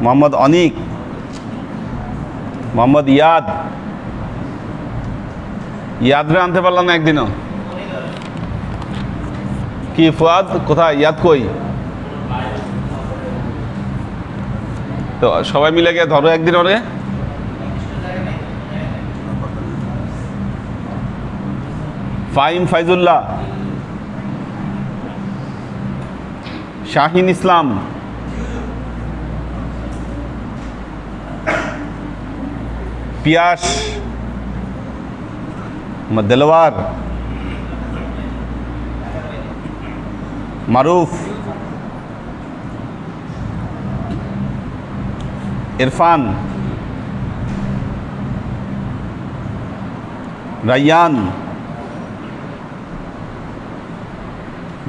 মোহাম্মদ অনিক, মোহাম্মদ ইয়াদরে আনতে পারলাম না একদিনও। কি ফুয়াদ কোথায়? ইয়াদ কই? তো সবাই মিলে গিয়ে ধরো একদিন ওরে। ফাহিম ফাইজুল্লাহ, শাহিন ইসলাম, পিয়াস, দেলোয়ার, মারুফ, ইরফান, রাইয়ান,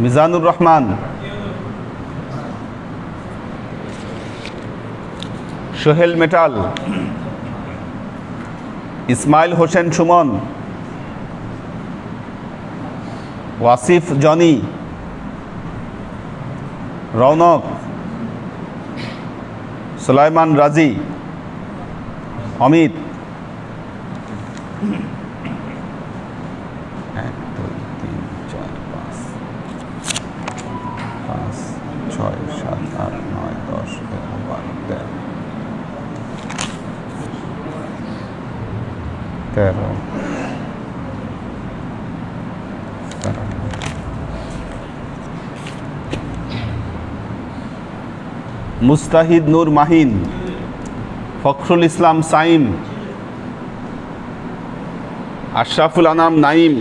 মিজানুর রহমান, সোহেল মেটাল, ইসমাইল হোসেন সুমন, ওয়াসিফ জনি, রৌনক, সুলাইমান রাজি, অমিত, 1 2 3 4 5 6 7 8 9 10 11 12 13 মুস্তাহিদ নূর মাহিন, ফখরুল ইসলাম সাইম, আশরাফুল আনাম নাইম,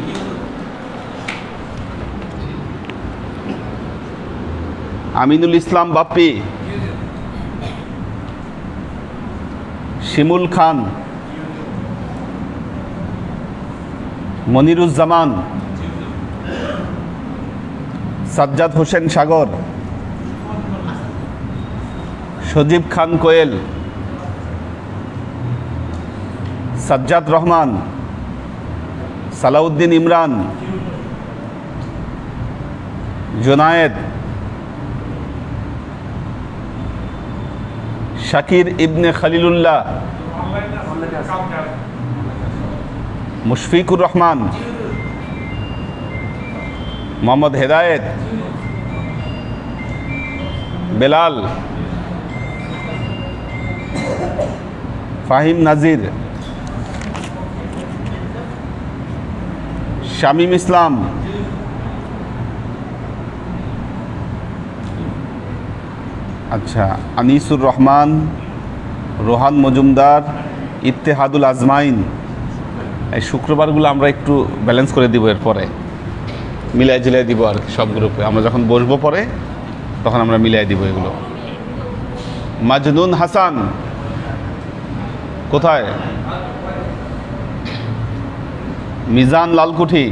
আমিনুল ইসলাম বাপ্পি, শিমুল খান, মনিরুজ্জামান, সাজ্জাদ হোসেন সাগর, সজীব খান কোয়েল, সাজ্জাদ রহমান, সালাউদ্দিন ইমরান, জোনায়েদ, শাকির ইবনে খলিলুল্লাহ, মুশফিকুর রহমান, মোহাম্মদ হেদায়েত, বেলাল, ফাহিম নাজির, শামীম ইসলাম, আচ্ছা, আনিসুর রহমান, রোহান মজুমদার, ইত্তেহাদুল আজমাইন। এই শুক্রবারগুলো আমরা একটু ব্যালেন্স করে দিব, এরপরে মিলাই ঝিলাই দিব আর সব গ্রুপে আমরা যখন বসবো পরে তখন আমরা মিলাই দিব এগুলো। মাজনুন হাসান কোথায়? মিজান লালকুঠি,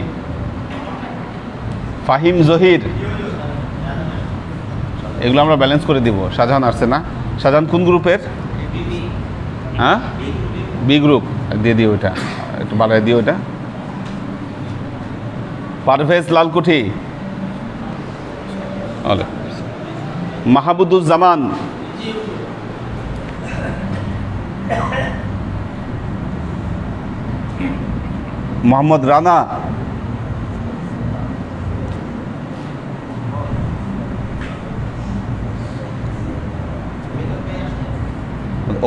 ফাহিম জহির, এগুলো আমরা ব্যালেন্স করে দিব। শাহজাহান আসছে না? শাহজাহান কোন গ্রুপের? হ্যাঁ, বি গ্রুপ। দিয়ে দিও ওইটা, একটু বাড়াই দিও ওইটা। পারভেজ লালকুঠি, মাহবুদুজ্জামান, মোহাম্মদ রানা,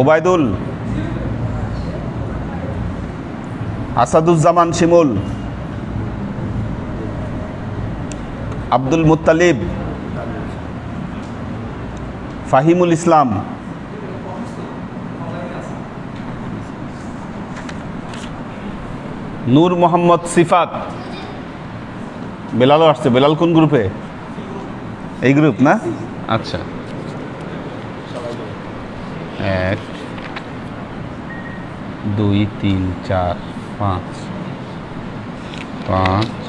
ওবায়দুল, আসাদুজ্জামান শিমুল, আব্দুল মুত্তালিব, ফাহিমুল ইসলাম, নূর মোহাম্মদ সিফাত, বেলালও আসছে। বেলাল কোন গ্রুপে? এই গ্রুপ না? আচ্ছা, 1 2 3 4 5 5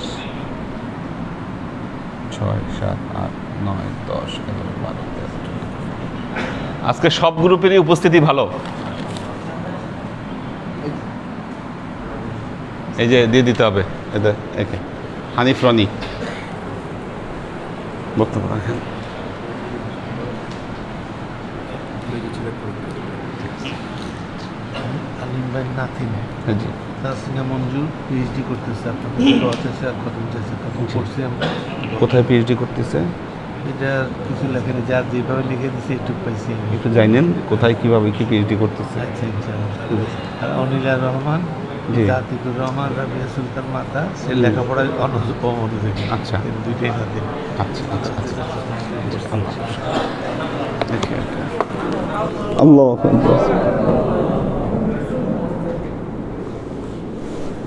6 7 8 9 10 11 12 13। আজকে সব গ্রুপেরই উপস্থিতি ভালো। এই যে দিয়ে দিতে হবে এদের, একে হানিফ রনি বক্তব্য রাখেন। আলিম ভাই নাতি নেই জি তাসিনা মঞ্জুর পিএইচডি করতেছে আপনাদের আছে আর খতম চাইছে খতম করছি আমরা কোথায় পিএইচডি করতেছে এটা কিছু লেখেনি যা যেভাবে লিখে দিচ্ছে একটু পাইছি আমি। একটু জানেন কোথায় কিভাবে কি পিএইচডি করতেছে আচ্ছা ইনশাআল্লাহ আর অনিলা রহমান জি। জাতিকুর রহমান রাবিয়া সুলতান মাতা সে লেখাপড়ায় অমনোযোগী আচ্ছা। কিন্তু দুইটাই নাতি আচ্ছা আচ্ছা আচ্ছা আল্লাহু আকবার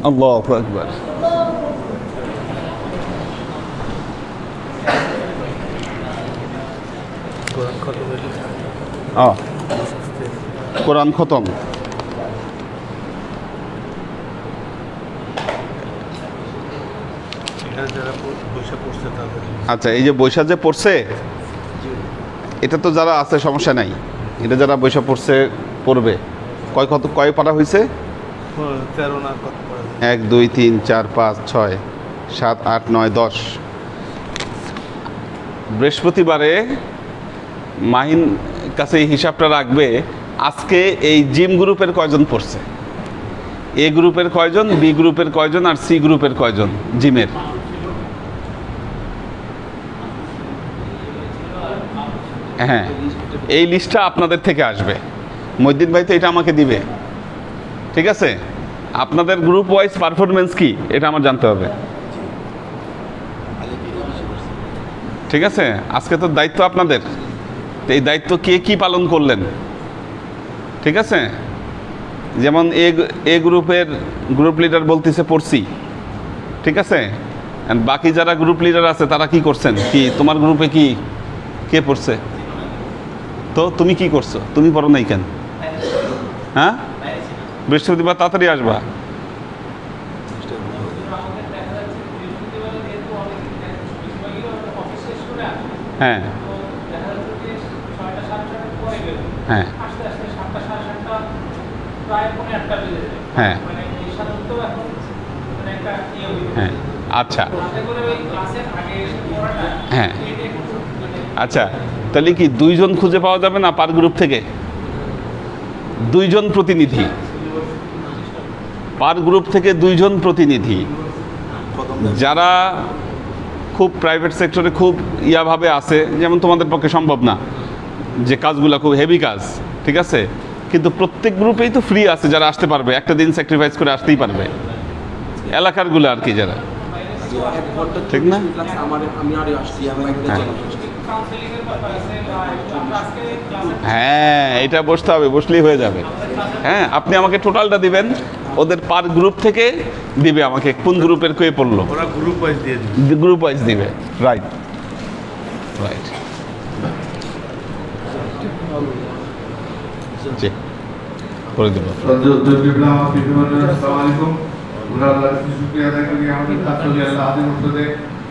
আল্লাহু আকবার কোরআন খতম হইলে কোরআন খতম এখানে যারা বৈশাখ পড়ছে তাদের আচ্ছা এই যে বৈশাখ যে পড়ছে এটা তো যারা আছে সমস্যা নাই এটা যারা বৈশাখ পড়ছে পড়বে কয় পারা হয়েছে 13 না কত পড়া 1 2 3 4 5 6 7 8 9 10 বৃহস্পতিবারে মাহিন কাছে এই হিসাবটা রাখবে আজকে এই জিম গ্রুপের কয়জন পড়ছে এ গ্রুপের কয়জন বি গ্রুপের কয়জন আর সি গ্রুপের কয়জন জিমের হ্যাঁ এই লিস্টটা আপনাদের থেকে আসবে মহিউদ্দিন ভাই তো এটা আমাকে দিবে ঠিক আছে আপনাদের গ্রুপ ওয়াইজ পারফরমেন্স কি এটা আমার জানতে হবে ঠিক আছে আজকে তো দায়িত্ব আপনাদের তো এই দায়িত্ব কে কি পালন করলেন ঠিক আছে যেমন এ গ্রুপের গ্রুপ লিডার বলতেছে পড়ছি ঠিক আছে আর বাকি যারা গ্রুপ লিডার আছে তারা কি করছেন কি তোমার গ্রুপে কি কে পড়ছে তো তুমি কি করছো তুমি পড়ো নাই কেন হ্যাঁ বৃহস্পতিবার তাড়াতাড়ি আসবা হ্যাঁ হ্যাঁ হ্যাঁ হ্যাঁ আচ্ছা হ্যাঁ আচ্ছা তাহলে কি দুইজন খুঁজে পাওয়া যাবে না পার গ্রুপ থেকে দুইজন প্রতিনিধি পার গ্রুপ থেকে দুইজন প্রতিনিধি যারা খুব প্রাইভেট সেক্টরে খুব ইয়াভাবে আছে যেমন তোমাদের পক্ষে সম্ভব না যে কাজগুলো খুব হেভি কাজ ঠিক আছে কিন্তু প্রত্যেক গ্রুপেই তো ফ্রি আছে যারা আসতে পারবে একটা দিন স্যাক্রিফাইস করে আসতেই পারবে এলাকারগুলো আর কি যারা ঠিক না হ্যাঁ এটা বসতে হবে বসলেই হয়ে যাবে হ্যাঁ আপনি আমাকে টোটালটা দিবেন ওদের পার গ্রুপ থেকে দিবে আমাকে কোন গ্রুপের কে পড়লো ওরা গ্রুপ ওয়াইজ দিয়ে দিবে গ্রুপ ওয়াইজ দিবে রাইট রাইট জি করে দেবো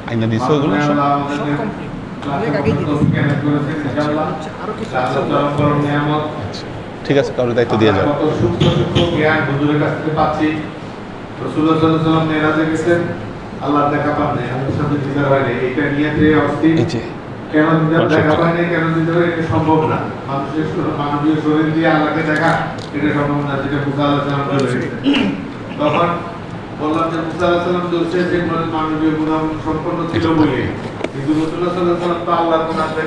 আইনা দিচ্ছে ওগুলো ঠিক আছে কারোর দায়িত্ব দিয়ে যাবে আল্লাহ দেখা পান নাই আমাদের সাথে বিচার হয় নাই এটা নিয়ে যে অস্থির কেন দেখা পায় নাই কেন দিতে পারে এটা সম্ভব না মানুষের মানবীয় শরীর দিয়ে আল্লাহকে দেখা এটা সম্ভব না যেটা মুসা আলাইহিস সালাম বলেছেন তখন বললাম যে মুসা আলাইহিস সালাম বলছে যে মানবীয় গুণ সম্পন্ন ছিল বলে কিন্তু রাসূলুল্লাহ সাল্লাল্লাহু আলাইহি ওয়াসাল্লাম তো আল্লাহর গুণাতে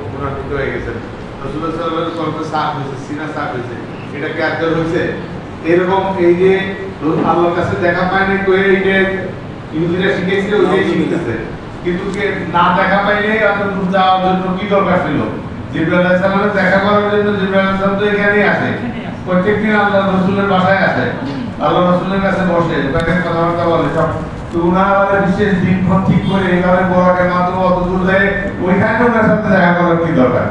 গুণান্বিত হয়ে গেছেন রাসূলুল্লাহ সাল্লাল্লাহু আলাইহি ওয়াসাল্লাম সাফ হয়েছে সিনা সাফ হয়েছে এটা কি আদর হয়েছে এরকম এই যে আল্লাহর কাছে দেখা পায় নাই কই এই যে ইহুদিরা শিখেছে ওইটাই শিখতেছে কিন্তু না দেখা পাইলে আপনার যাওয়ার জন্য কি দরকার ছিল জিবরাইল আলাইহিস সালামের দেখা করার জন্য জিবরাইল আলাইহিস সালাম তো এখানেই আসে প্রত্যেকদিন আল্লাহ রাসূলের বাসায় আসে আল্লাহ রাসূলের কাছে বসে ওখানে কথাবার্তা বলে সব তো ওনারা বিশেষ দিনক্ষণ ঠিক করে এইভাবে বড়াকের মাধ্যমে অত দূর যায় ওইখানে ওনার সাথে দেখা করার কি দরকার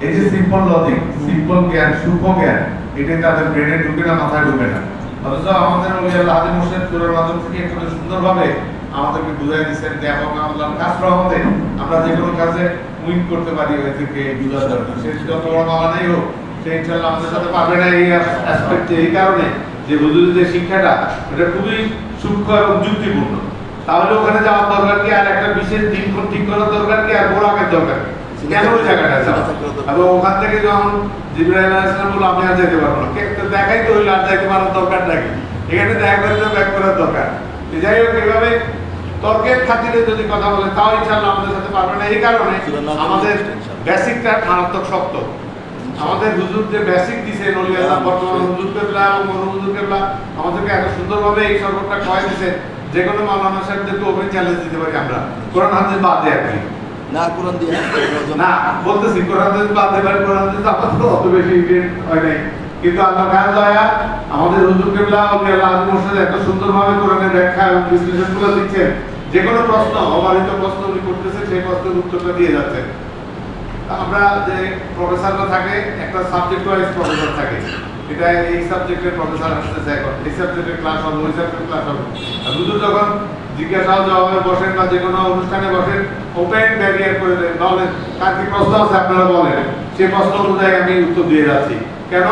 এই যে সিম্পল লজিক সিম্পল জ্ঞান সূক্ষ্ম জ্ঞান এটা তাদের ব্রেনে ঢুকে না মাথায় ঢুকে না অথচ আমাদের ওলি আল্লাহ হাদিম মুর্শিদ সুরের মাধ্যম থেকে একটু সুন্দরভাবে আমাদেরকে বুঝাই দিচ্ছেন যে এবং আল্লাহর কাজ রহমতে আমরা যে কোনো কাজে উইন করতে পারি ওই থেকে বুঝা দরকার সে যত বড় মাওলানাই হোক সে ইনশাআল্লাহ আমাদের সাথে পারবে না এই অ্যাসপেক্টে এই কারণে যে হুজুরের যে শিক্ষাটা এটা খুবই সূক্ষ্ম এবং যুক্তিপূর্ণ তাহলে ওখানে যাওয়ার দরকার কি আর একটা বিশেষ দিন ঠিক করার দরকার কি আর বোরাকের দরকার কি কেন ওই জায়গাটা যাওয়া? এবং ওখান থেকে যখন জিবরাইল আলাইহিস সালাম বলল আমি আর যেতে পারবো না, তো দেখাই তো হইলো আর যাইতে পারার দরকার নাকি, এখানে দেখা করে তো ব্যাক করার দরকার। যাই হোক, এভাবে তর্কের খাতিরে যদি কথা বলে তাও ইনশাআল্লাহ আমাদের সাথে পারবে না। এই কারণে আমাদের বেসিকটা মারাত্মক শক্ত। আমাদের হুজুর যে বেসিক দিছে নলি আল্লাহ বর্তমান হুজুর কেবলা এবং মরহুম হুজুর কেবলা আমাদেরকে এত সুন্দরভাবে এই সর্বটা কয় দিছে, যে কোনো মাওলানা সাহেবদেরকে ওপেন চ্যালেঞ্জ দিতে পারি আমরা, কোরআন হাদিস বাদে আর কি। না কোরআন দিয়ে না বলতেছি কোরআন হাদিস বাদে পারি, কোরআন হাদিস আমাদের অত বেশি ইন্টেন্ট হয় নাই, কিন্তু আল্লাহ খান দয়া আমাদের হুজুর কেবলা ওলি আল্লাহ আজম মোর্শেদ এত সুন্দরভাবে কোরআনের ব্যাখ্যা এবং বিশ্লেষণগুলো দিচ্ছেন, যে কোনো প্রশ্ন অবারিত প্রশ্ন উনি করতেছে সেই প্রশ্নের উত্তরটা দিয়ে যাচ্ছেন। আমরা যে প্রফেসররা থাকে একটা সাবজেক্ট ওয়াইজ প্রফেসর থাকে, এটা এই সাবজেক্টের প্রফেসর আসতেছে, এখন এই সাবজেক্টের ক্লাস হবে, ওই সাবজেক্টের ক্লাস হবে। আর হুজুর যখন জিজ্ঞাসা জবাবে বসেন বা যে কোনো অনুষ্ঠানে বসেন, ওপেন ব্যারিয়ার করে দেন, বলেন কার কি প্রশ্ন আছে আপনারা বলেন, সেই প্রশ্ন অনুযায়ী আমি উত্তর দিয়ে যাচ্ছি। কেন?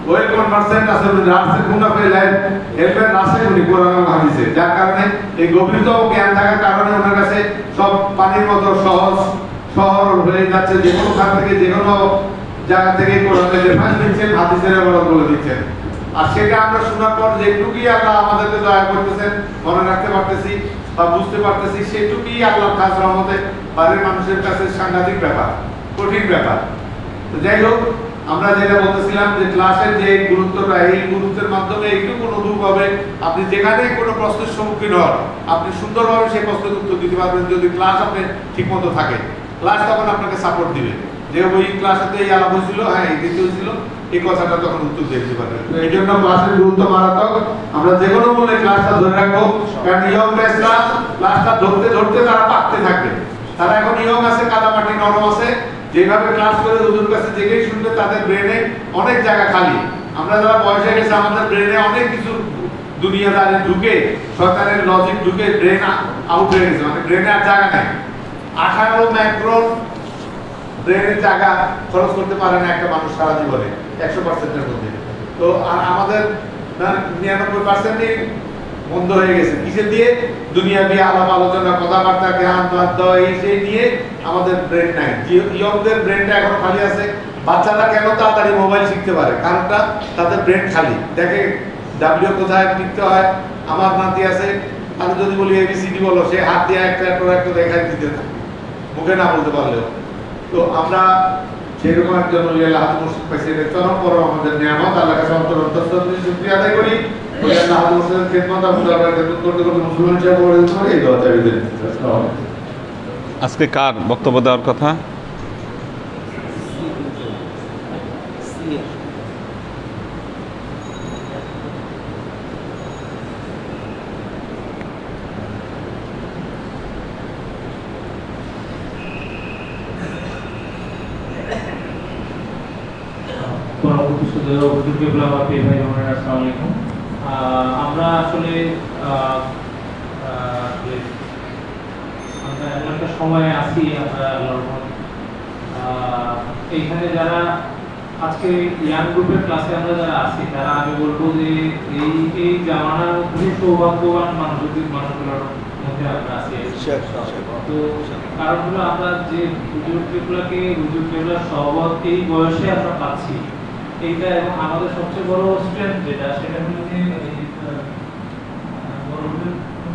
ওয়েল কনভার্সেন্ট আছে, রাসে গুণা পেলেন হেল্পের রাসে উনি কোরআন এবং হাদিসে, যার কারণে এই গভীরতম জ্ঞান থাকার কারণে ওনার কাছে সব পানির মতো সহজ সরল হয়ে যাচ্ছে। যে কোনো খান থেকে যে কোনো জায়গা থেকে কোরআনের রেফারেন্স দিচ্ছেন, হাদিসের রেফারেন্স বলে দিচ্ছেন। আর সেটা আমরা শোনার পর যেটুকুই আল্লাহ আমাদেরকে দয়া করতেছেন মনে রাখতে পারতেছি বা বুঝতে পারতেছি, সেটুকুই আল্লাহর খাস রহমতে বাড়ির মানুষের কাছে সাংঘাতিক ব্যাপার, কঠিন ব্যাপার। তো যাই হোক, আমরা যেটা বলতেছিলাম যে ক্লাসের যে গুরুত্বটা, এই গুরুত্বের মাধ্যমে এইটুকু অনুভব হবে, আপনি যেখানে কোনো প্রশ্নের সম্মুখীন হন আপনি সুন্দরভাবে সেই প্রশ্নের উত্তর দিতে পারবেন যদি ক্লাস আপনি ঠিক মতো থাকে। ক্লাস তখন আপনাকে সাপোর্ট দিবে যে ওই ক্লাসেতে এই আলাপ হয়েছিল, হ্যাঁ এই দিতে হয়েছিল, এই কথাটা তখন উত্তর দিতে পারবেন। তো এই জন্য ক্লাসের গুরুত্ব মারাত্মক। আমরা যে কোনো মূল্যে ক্লাসটা ধরে রাখবো, কারণ ইয়ং ব্যাচরা ক্লাসটা ধরতে ধরতে তারা পাকতে থাকবে। তারা এখন ইয়ং আছে, কাদামাটি নরম আছে, যেভাবে ক্লাস করে হুজুর কাছে যেই শুনবে তাদের ব্রেনে অনেক জায়গা খালি। আমরা যারা বয়স হয়ে গেছে আমাদের ব্রেনে অনেক কিছু দুনিয়াদারি ঢুকে, সরকারের লজিক ঢুকে ব্রেন আউট হয়ে গেছে, মানে ব্রেনে আর জায়গা নেই। 18 মাইক্রন ব্রেনের জায়গা খরচ করতে পারে না একটা মানুষ সারা জীবনে 100%-এর মধ্যে। তো আর আমাদের 99%-ই বন্ধ হয়ে গেছে কিসে দিয়ে? দুনিয়া দিয়ে আলাপ আলোচনা, কথাবার্তা, জ্ঞান বাদ এই সেই নিয়ে আমাদের ব্রেন নাই। ইয়ংদের ব্রেনটা এখন খালি আছে। বাচ্চারা কেন তাড়াতাড়ি মোবাইল শিখতে পারে? কারণটা তাদের ব্রেন খালি। দেখে ডাব্লিউ কোথায় লিখতে হয়। আমার নাতি আছে, আমি যদি বলি এবিসিডি বলো, সে হাত দিয়ে একটা একটা দেখাই দিতে থাকে, মুখে না বলতে পারলেও। তো আমরা সেরকম একজন আল্লাহ মুর্শিদ পাইছি, এটা চরম বড় আমাদের নিয়ামত। আল্লাহ কাছে অন্তরন্তস্থ শুকরিয়া আদায় করি। আল্লাহ মুর্শিদের খেদমত আমরা করতে করতে মুসলমান হিসেবে গড়ে দিতে পারি। এই দোয়া চাই দিন। আজকে কার বক্তব্য দেওয়ার কথা? আমরা আসলে একটা সময় আছি, আমরা এইখানে যারা আজকে ইয়াং গ্রুপের ক্লাসে আমরা যারা আছি, তারা আমি বলবো যে এই জামানার খুবই সৌভাগ্যবান মানুষগুলোর মধ্যে আমরা আছি। তো কারণ হলো আমরা যে হুজুর কেবলার সহবত এই বয়সে আমরা পাচ্ছি, এইটা এবং আমাদের সবচেয়ে বড় স্ট্রেংথ যেটা, সেটা হলো যে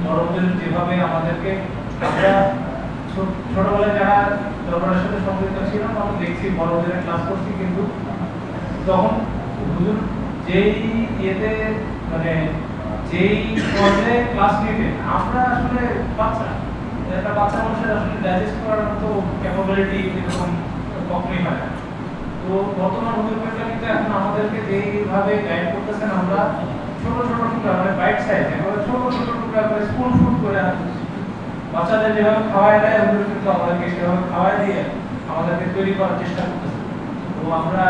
বড়দের যেভাবে আমাদেরকে, আমরা ছোটবেলায় যারা দরবারের সাথে সম্পৃক্ত ছিলাম আমরা দেখছি বড়দের ক্লাস করছি, কিন্তু তখন হুজুর যেই ইয়েতে মানে যেই পর্যায়ে ক্লাস নিতেন, আমরা আসলে একটা বাচ্চা মানুষের আসলে ডাইজেস্ট করার মতো ক্যাপাবিলিটি এরকম কখনোই হয় না। তো বর্তমান হুজুরটা কিন্তু এখন আমাদেরকে যেইভাবে গাইড করতেছেন, আমরা ছোট ছোট টুকরা মানে বাইট সাইজ একেবারে ছোট ছোট টুকরা করে স্পুন ফুড করে বাচ্চাদের যেভাবে খাওয়ায় দেয়, হুজুর কিন্তু আমাদেরকে সেভাবে খাওয়ায় দিয়ে আমাদেরকে তৈরি করার চেষ্টা করতেছে। তো আমরা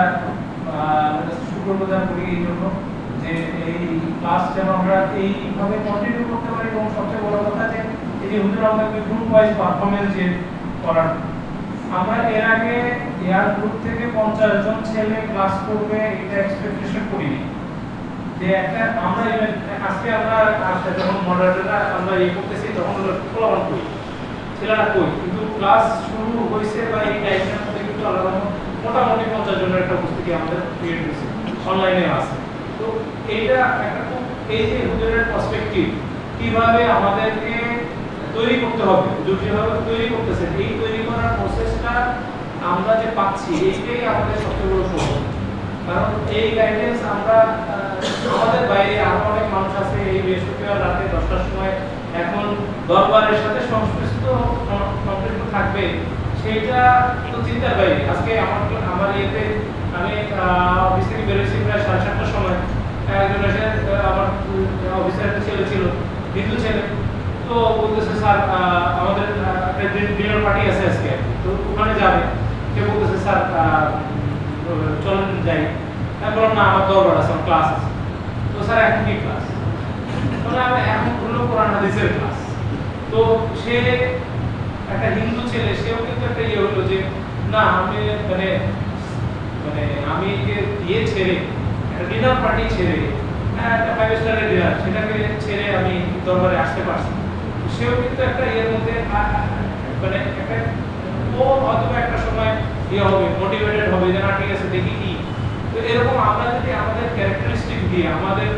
শুক্রগুজার করি এই জন্য যে এই ক্লাস যেন আমরা এইভাবে কন্টিনিউ করতে পারি। এবং সবচেয়ে বড় কথা যে এই যে হুজুর আমাদেরকে গ্রুপ ওয়াইজ পারফরমেন্স যে করার, আমরা এর আগে এয়ার গ্রুপ থেকে 50 জন ছেলে ক্লাস করবে এটা এক্সপেকটেশন করিনি। যে একটা আমরা আজকে আমরা যখন মডারেটররা আমরা এই করতেছি তখন খোলাবান করি, ছেলেরা কই, কিন্তু ক্লাস শুরু হয়েছে বা এই টাইমটার মধ্যে আল্লাহ মোটামুটি 50 জনের একটা উপস্থিতি আমাদের ক্রিয়েট হয়েছে, অনলাইনে আছে। তো এইটা একটা খুব, এই যে হুজুরের পার্সপেক্টিভ কিভাবে আমাদেরকে তৈরি করতে হবে, হুজুর যেভাবে তৈরি করতেছেন, এই তৈরি করার প্রসেসটা আমরা যে পাচ্ছি এইটাই আমাদের সবচেয়ে বড় সৌভাগ্য। কারণ এই গাইডেন্স আমরা আমাদের বাইরে আরো অনেক মানুষ আছে এই বৃহস্পতিবার রাতে 10টার সময় এখন দরবারের সাথে সংশ্লিষ্ট থাকবে, সেটা তো চিন্তার বাইরে। আজকে আমার ইয়েতে আমি অফিস থেকে বেরোচ্ছি প্রায় 7:30টার সময়, একজন এসে আমার অফিসের একটা ছেলে ছিল, হিন্দু ছেলে, তো বলতেছে স্যার আমাদের একটা ডিনার পার্টি আছে আজকে, তো ওখানে যাবে। সে বলতেছে স্যার চলেন যাই। আমি বললাম না, আমার দরবার আছে, আমার ক্লাস আছে। তো স্যার এখন কি ক্লাস? মানে আমি এখন হলো কোরআন হাদিসের ক্লাস। তো সে একটা হিন্দু ছেলে, সেও কিন্তু একটা ইয়ে হলো যে না আমি মানে মানে আমি ইয়ে ছেড়ে একটা ডিনার পার্টি ছেড়ে একটা 5 স্টারের ডিনার সেটাকে ছেড়ে আমি দরবারে আসতে পারছি। সেও কিন্তু একটা ইয়ের মধ্যে মানে একটা ও হয়তো একটা সময় ইয়ে হবে, মোটিভেটেড হবে যে না ঠিক আছে দেখি কি। তো এরকম আমরা যদি আমাদের ক্যারেক্টারিস্টিক দিয়ে আমাদের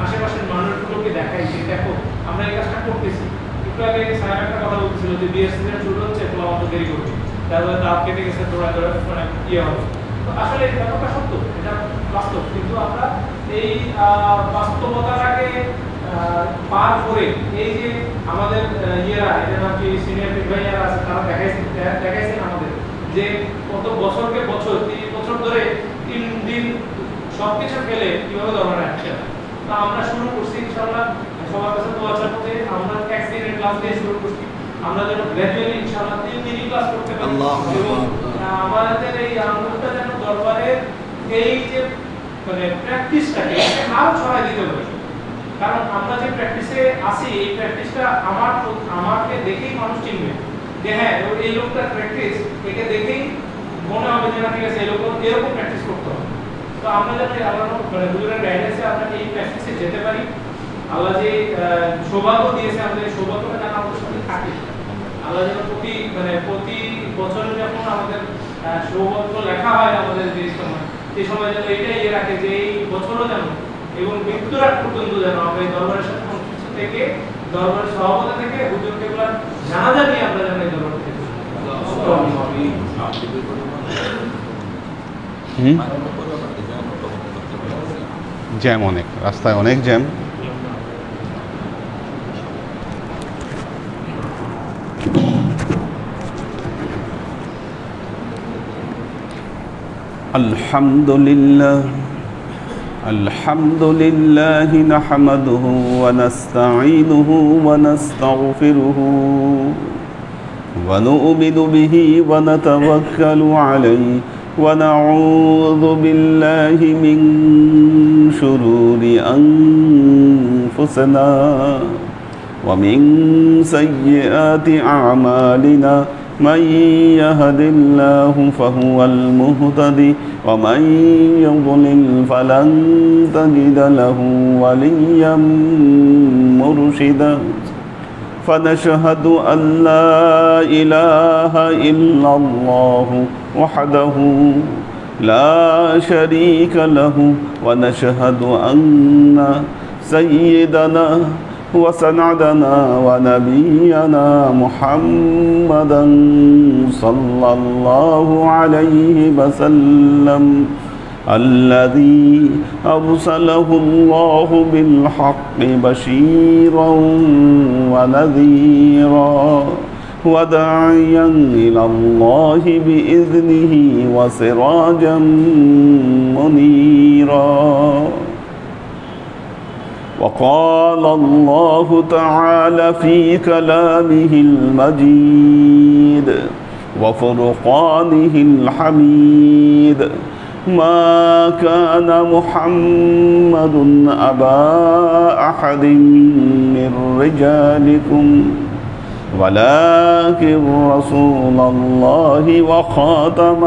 আশেপাশের মানুষগুলোকে দেখাই যে দেখো আমরা এই কাজটা করতেছি। একটু আগে স্যার একটা কথা বলছিল যে বিয়ের সিজন শুরু হচ্ছে, তোলা মতো দেরি করবে, তারপরে তাপ কেটে গেছে, তোরা মানে ইয়ে হবে। তো আসলে এই ব্যাপারটা সত্য, এটা বাস্তব। কিন্তু আমরা এই বাস্তবতাটাকে পার করে এই যে আমাদের ইয়েরা, এটা নাকি সিনিয়র ভাইয়ারা আছে, তারা দেখাইছেন আমাদের যে কত বছরকে বছর 3 বছর ধরে 3 দিন সবকিছু ফেলে কিভাবে দরবারে আসছে। তো আমরা শুরু করছি ইনশাআল্লাহ, সবার কাছে দোয়া চাইতে আমরা এক দিনের ক্লাস দিয়ে শুরু করছি। আমরা যেন গ্র্যাজুয়ালি ইনশাআল্লাহ 3 দিনই ক্লাস করতে পারি এবং আমাদের এই আন্দোলনটা যেন দরবারের এই যে মানে প্র্যাকটিসটাকে আরো ছড়াই দিতে পারি। কারণ আমরা যে প্র্যাকটিসে আসি, এই প্র্যাকটিসটা আমাকে দেখেই মানুষ চিনবে যে হ্যাঁ এই লোকটার প্র্যাকটিস, একে দেখেই মনে হবে যে না ঠিক আছে এরকম প্র্যাকটিস করতে হবে। তো আমরা যাতে আল্লাহ মানে হুজুরের গাইডেন্সে আমরা এই প্র্যাকটিসে যেতে পারি, আল্লাহ যে সৌভাগ্য দিয়েছে আমাদের সৌভাগ্যটা যেন আমাদের সাথে থাকে। আল্লাহ যেন প্রতি বছরে যখন আমাদের সৌভাগ্য লেখা হয় আমাদের যে সময়, সেই সময় যেন এটাই ইয়ে রাখে যে এই বছরও যেন এবং মৃত্যুর আগ পর্যন্ত যেন আমরা এই দরবারের সাথে সংশ্লিষ্ট থেকে, দরবারের সভাপতি থেকে হুজুরকে এগুলো জানাজা নিয়ে আমরা যেন এই দরবার থেকে জ্যাম অনেক, রাস্তায় অনেক জ্যাম। আলহামদুলিল্লাহ নাহমাদুহু ওয়া নাস্তাঈনুহু ওয়া নাস্তাগফিরুহু ওয়া নু'মিনু বিহি ওয়া নাতাওয়াক্কালু আলাইহি ওয়া নাউযু বিল্লাহি মিন শুরুরি আনফুসিনা ওয়া মিন সাইয়্যাতি আ'মালিনা من يهد الله فهو المهتدي ومن يضلل فلن تجد له وليا مرشدا فنشهد أن لا إله إلا الله وحده لا شريك له ونشهد أن سيدنا وسندنا ونبينا محمدا صلى الله عليه وسلم الذي أرسله الله بالحق بشيرا ونذيرا وداعيا إلى الله بإذنه وسراجا منيرا. وقال الله تعالى في كلامه المجيد وفرقانه الحميد ما كان محمد أبا أحد من رجالكم ولكن رسول الله وخاتم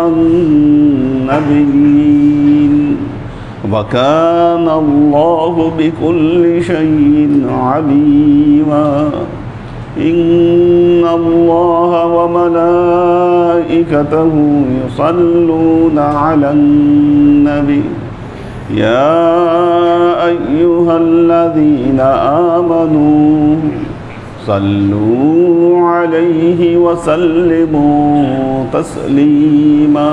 النبيين وكان الله بكل شيء عليما. إن الله وملائكته يصلون على النبي يا أيها الذين آمنوا صلوا عليه وسلموا تسليما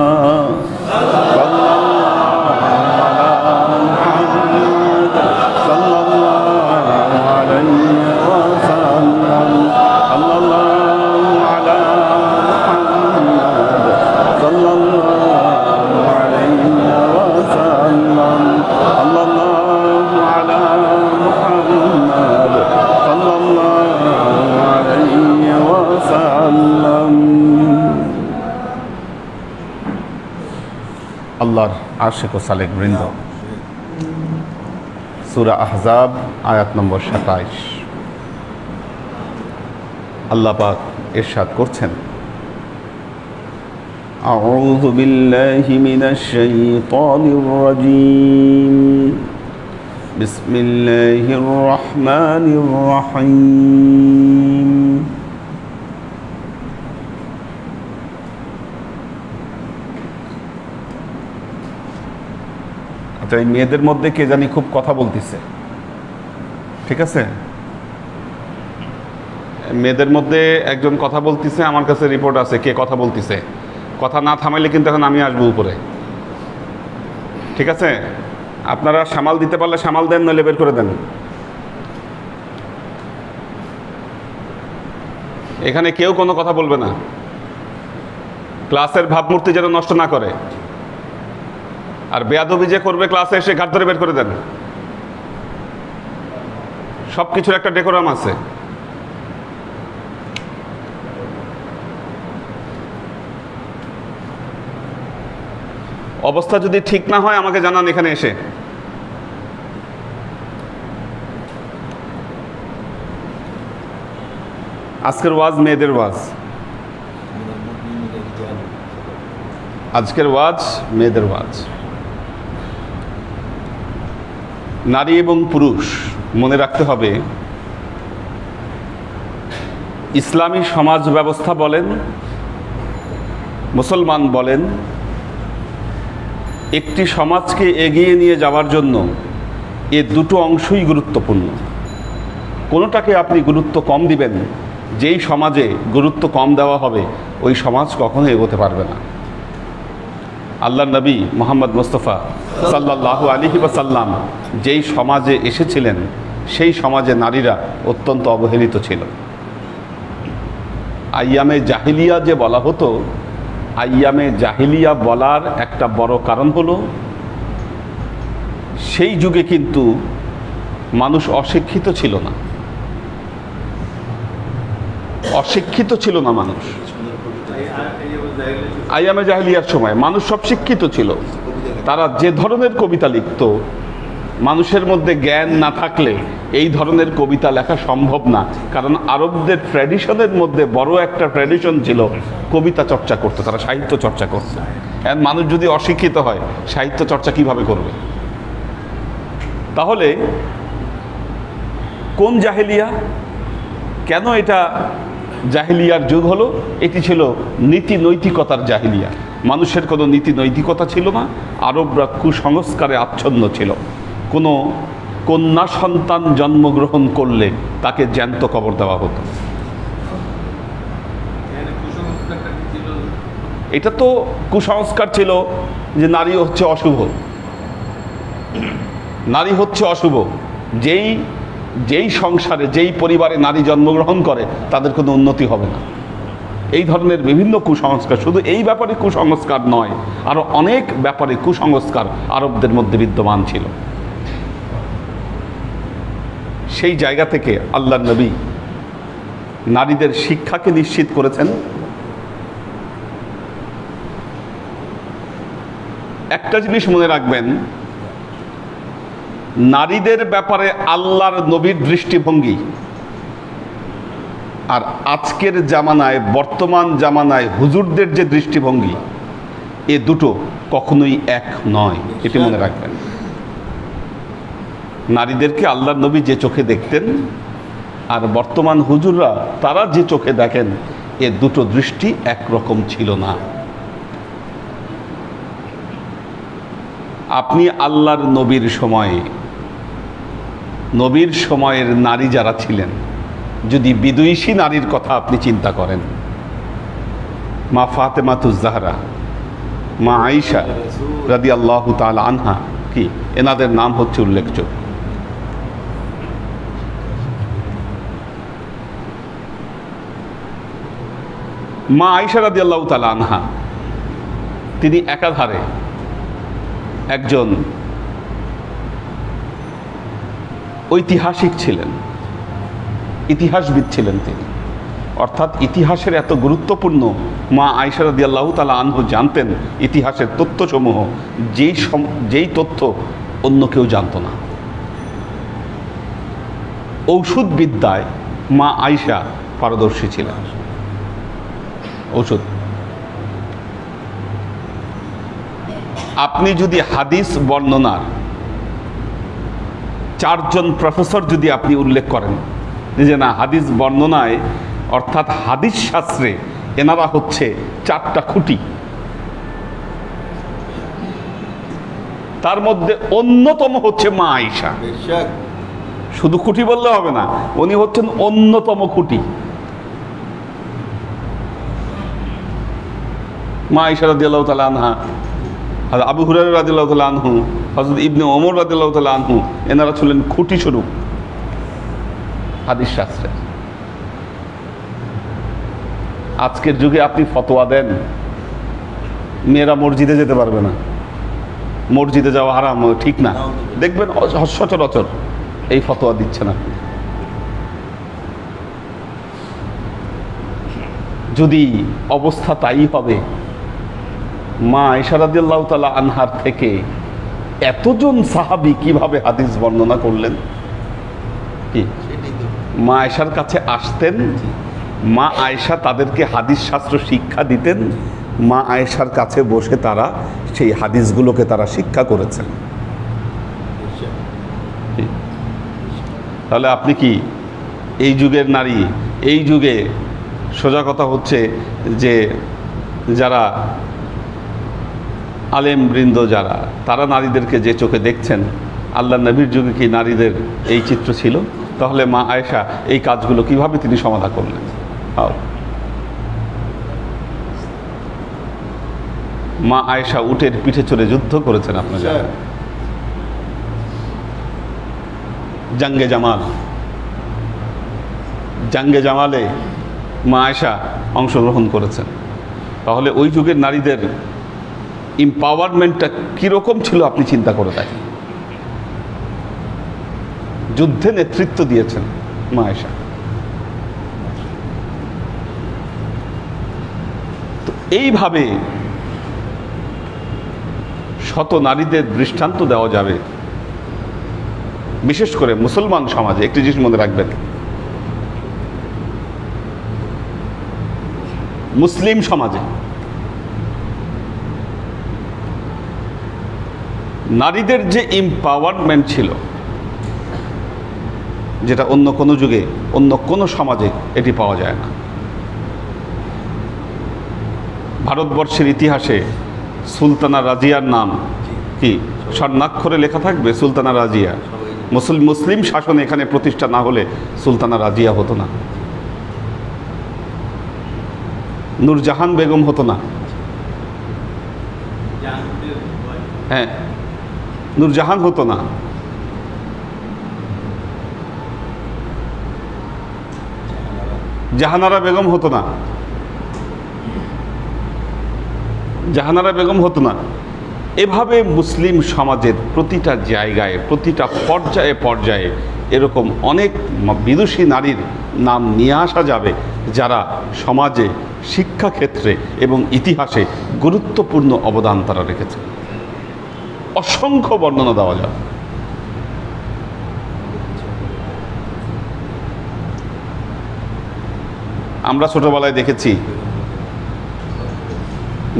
আল্লাহর আশিক ও সালেক বৃন্দ, সূরা আহজাব আয়াত নম্বর 27 আল্লাহ পাক ইরশাদ করছেন, আউযু বিল্লাহি মিনাশ শাইতানির রাজীম বিসমিল্লাহির রহমানির রহিম। আচ্ছা, এই মেয়েদের মধ্যে কে জানি খুব কথা বলতেছে, ঠিক আছে? মেয়েদের মধ্যে একজন কথা বলতেছে, আমার কাছে রিপোর্ট আছে কে কথা বলতেছে। কথা না থামাইলে কিন্তু এখন আমি আসবো উপরে, ঠিক আছে? আপনারা সামাল দিতে পারলে সামাল দেন, নইলে বের করে দেন। এখানে কেউ কোনো কথা বলবে না, ক্লাসের ভাবমূর্তি যেন নষ্ট না করে। আর বেয়াদবি যে করবে ক্লাসে এসে ঘাট ধরে বের করে দেন। সব কিছুর একটা ডেকোরাম আছে। অবস্থা যদি ঠিক না হয় আমাকে জানান এখানে এসে। আজকের ওয়াজ মেয়েদের ওয়াজ, আজকের ওয়াজ মেয়েদের ওয়াজ। নারী এবং পুরুষ মনে রাখতে হবে, ইসলামী সমাজ ব্যবস্থা বলেন, মুসলমান বলেন, একটি সমাজকে এগিয়ে নিয়ে যাওয়ার জন্য এ দুটো অংশই গুরুত্বপূর্ণ। কোনোটাকে আপনি গুরুত্ব কম দিবেন, যেই সমাজে গুরুত্ব কম দেওয়া হবে ওই সমাজ কখনো এগোতে পারবে না। আল্লাহর নবী মুহাম্মদ মুস্তাফা সাল্লাল্লাহু আলাইহি ওয়াসাল্লাম যেই সমাজে এসেছিলেন সেই সমাজে নারীরা অত্যন্ত অবহেলিত ছিল। আইয়ামে জাহিলিয়া যে বলা হতো, আইয়ামে জাহিলিয়া বলার একটা বড় কারণ হলো সেই যুগে কিন্তু মানুষ অশিক্ষিত ছিল না, অশিক্ষিত ছিল না মানুষ। আইয়ামে জাহিলিয়ার সময় মানুষ সব শিক্ষিত ছিল। তারা যে ধরনের কবিতা লিখত, মানুষের মধ্যে জ্ঞান না থাকলে এই ধরনের কবিতা লেখা সম্ভব না। কারণ আরবদের ট্র্যাডিশনের মধ্যে বড় একটা ট্র্যাডিশন ছিল কবিতা চর্চা করতে, তারা সাহিত্য চর্চা করত। এখন মানুষ যদি অশিক্ষিত হয় সাহিত্য চর্চা কিভাবে করবে? তাহলে কোন জাহেলিয়া, কেন এটা জাহিলিয়ার যুগ হলো? এটি ছিল নীতি নৈতিকতার জাহিলিয়া। মানুষের কোনো নীতি নৈতিকতা ছিল না। আরবরা কুসংস্কারে আচ্ছন্ন ছিল। কোনো কন্যা সন্তান জন্মগ্রহণ করলে তাকে জ্যান্ত কবর দেওয়া হতো। এটা তো কুসংস্কার ছিল যে নারী হচ্ছে অশুভ, নারী হচ্ছে অশুভ। যেই সংসারে, যেই পরিবারে নারী জন্মগ্রহণ করে তাদের কোনো উন্নতি হবে না। এই ধরনের বিভিন্ন কুসংস্কার, শুধু এই ব্যাপারে কুসংস্কার নয়, আরও অনেক ব্যাপারে কুসংস্কার আরবদের মধ্যে বিদ্যমান ছিল। সেই জায়গা থেকে আল্লাহর নবী নারীদের শিক্ষাকে নিশ্চিত করেছেন। একটা জিনিস মনে রাখবেন, নারীদের ব্যাপারে আল্লাহর নবীর দৃষ্টিভঙ্গি আর আজকের জামানায়, বর্তমান জামানায় হুজুরদের যে দৃষ্টিভঙ্গি, এ দুটো কখনোই এক নয়, এটি মনে রাখবেন। নারীদেরকে আল্লাহর নবী যে চোখে দেখতেন আর বর্তমান হুজুররা তারা যে চোখে দেখেন এ দুটো দৃষ্টি একরকম ছিল না। আপনি আল্লাহর নবীর সময়ের নারী যারা ছিলেন, যদি বিদুইশী নারীর কথা আপনি চিন্তা করেন, মা ফাতেমাতুজ জাহরা, মা আয়েশা রাদিয়াল্লাহু তাআলা আনহা, কি এনাদের নাম হচ্ছে উল্লেখযোগ্য। মা আয়েশা রাদিয়াল্লাহু তাআলা আনহা তিনি একাধারে একজন ঐতিহাসিক ছিলেন, ইতিহাসবিদ ছিলেন তিনি। অর্থাৎ ইতিহাসের এত গুরুত্বপূর্ণ মা আয়েশা রাদিয়াল্লাহু তাআলা আনহু জানতেন ইতিহাসের তথ্যসমূহ, যেই তথ্য অন্য কেউ জানত না। ঔষধ বিদ্যায় মা আয়েশা পারদর্শী ছিলেন। ঔষধ, আপনি যদি হাদিস বর্ণনার 4 জন প্রফেসর যদি আপনি উল্লেখ করেন যে না হাদিস বর্ণনায় অর্থাৎ হাদিস শাস্ত্রে এনারা হচ্ছে 4টা খুঁটি, তার মধ্যে অন্যতম হচ্ছে মা আয়েশা। শুধু খুঁটি বললে হবে না, উনি হচ্ছেন অন্যতম খুঁটি। মা আয়েশা রাদিয়াল্লাহু তাআলা আনহা, আবু হুরায়রা রাদিয়াল্লাহু তাআলা আনহু, হযরত ইবনে ওমর রাদিয়াল্লাহু তাআলা আনহু, এনারা ছিলেন খুঁটি স্বরূপ হাদিস শাস্ত্রে। আজকের যুগে আপনি ফতোয়া দেন, মেয়েরা মসজিদে যেতে পারবে না, মসজিদে যাওয়া হারাম, ঠিক না, দেখবেন সচরাচর এই ফতোয়া দিচ্ছেন আপনি। যদি অবস্থা তাই হবে, মা আয়েশা রাদিয়াল্লাহু তাআলা আনহার থেকে এতজন সাহাবী কিভাবে হাদিস বর্ণনা করলেন? কি মা আয়েশার কাছে আসতেন, মা আয়েশা তাদেরকে হাদিস শাস্ত্র শিক্ষা দিতেন, মা আয়েশার কাছে বসে তারা সেই হাদিসগুলোকে তারা শিক্ষা করেছেন। তাহলে আপনি কি এই যুগের নারী, এই যুগে সোজা কথা হচ্ছে যে যারা আলেম বৃন্দ যারা, তারা নারীদেরকে যে চোখে দেখছেন, আল্লাহ নবীর যুগে কি নারীদের এই চিত্র ছিল? তাহলে মা আয়েশা এই কাজগুলো কিভাবে তিনি সমাধা করলেন? মা আয়েশা উটের পিঠে চড়ে যুদ্ধ করেছেন, আপনারা জানেন, জাঙ্গে জামালে মা আয়েশা অংশগ্রহণ করেছেন। তাহলে ওই যুগের নারীদের এম্পাওয়ারমেন্টটা কীরকম ছিল আপনি চিন্তা করে দেখেন। যুদ্ধে নেতৃত্ব দিয়েছেন মা আয়েশা। তো এইভাবে শত নারীদের দৃষ্টান্ত দেওয়া যাবে। বিশেষ করে মুসলমান সমাজে একটি জিনিস মনে রাখবেন, মুসলিম সমাজে নারীদের যে এম্পাওয়ারমেন্ট ছিল, যেটা অন্য কোনো যুগে অন্য কোনো সমাজে এটি পাওয়া যায় না। ভারতবর্ষের ইতিহাসে সুলতানা রাজিয়ার নাম কি স্বর্ণাক্ষরে লেখা থাকবে? সুলতানা রাজিয়া। মুসলিম শাসন এখানে প্রতিষ্ঠা না হলে সুলতানা রাজিয়া হতো না, নূরজাহান বেগম হতো না। হ্যাঁ, নূরজাহান হতো না। জাহানারা বেগম হতো না, জাহানারা বেগম হতো না। এভাবে মুসলিম সমাজের প্রতিটা জায়গায়, প্রতিটা পর্যায়ে পর্যায়ে এরকম অনেক বিদুষী নারীর নাম নিয়ে আসা যাবে, যারা সমাজে, শিক্ষাক্ষেত্রে এবং ইতিহাসে গুরুত্বপূর্ণ অবদান তারা রেখেছে। অসংখ্য বর্ণনা দেওয়া যায়। আমরা ছোটবেলায় দেখেছি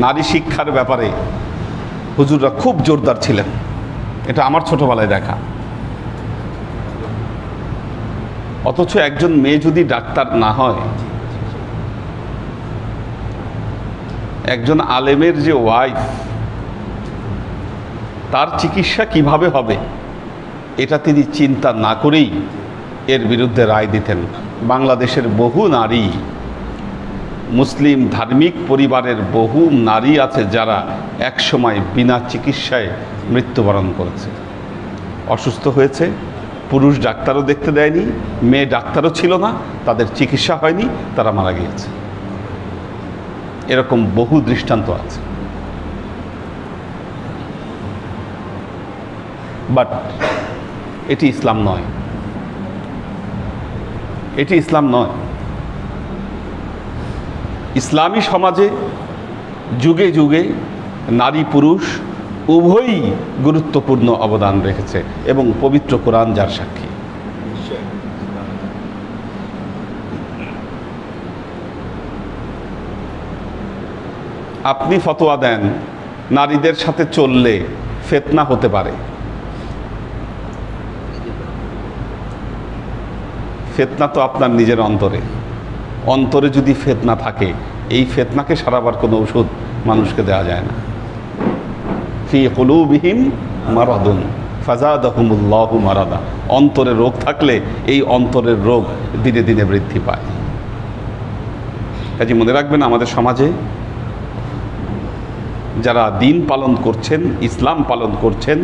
নারী শিক্ষার ব্যাপারে হুজুররা খুব জোরদার ছিলেন। এটা আমার ছোটবেলায় দেখা। অথচ একজন মেয়ে যদি ডাক্তার না হয়, একজন আলেমের যে ওয়াইফ, তার চিকিৎসা কিভাবে হবে এটা তিনি চিন্তা না করেই এর বিরুদ্ধে রায় দিতেন। বাংলাদেশের বহু নারী, মুসলিম ধার্মিক পরিবারের বহু নারী আছে যারা একসময় বিনা চিকিৎসায় মৃত্যুবরণ করেছে, অসুস্থ হয়েছে, পুরুষ ডাক্তারও দেখতে দেয়নি, মেয়ে ডাক্তারও ছিল না, তাদের চিকিৎসা হয়নি, তারা মারা গিয়েছে। এরকম বহু দৃষ্টান্ত আছে। বাট এটি ইসলাম নয়, এটি ইসলাম নয়। ইসলামী সমাজে যুগে যুগে নারী পুরুষ উভয়ই গুরুত্বপূর্ণ অবদান রেখেছে এবং পবিত্র কোরআন যার সাক্ষী। আপনি ফতোয়া দেন নারীদের সাথে চললে ফিতনা হতে পারে। ফিতনা তো আপনার নিজের অন্তরে, অন্তরে যদি ফিতনা থাকে, এই ফিতনাকে সারাবার কোনো ওষুধ মানুষকে দেওয়া যায় না। ফি কুলুবিহিম মারাদুন ফাযাদাহুমুল্লাহু মারাদা। অন্তরে রোগ থাকলে এই অন্তরের রোগ দিনে দিনে বৃদ্ধি পায়। কাজে মনে রাখবেন, আমাদের সমাজে যারা দিন পালন করছেন, ইসলাম পালন করছেন,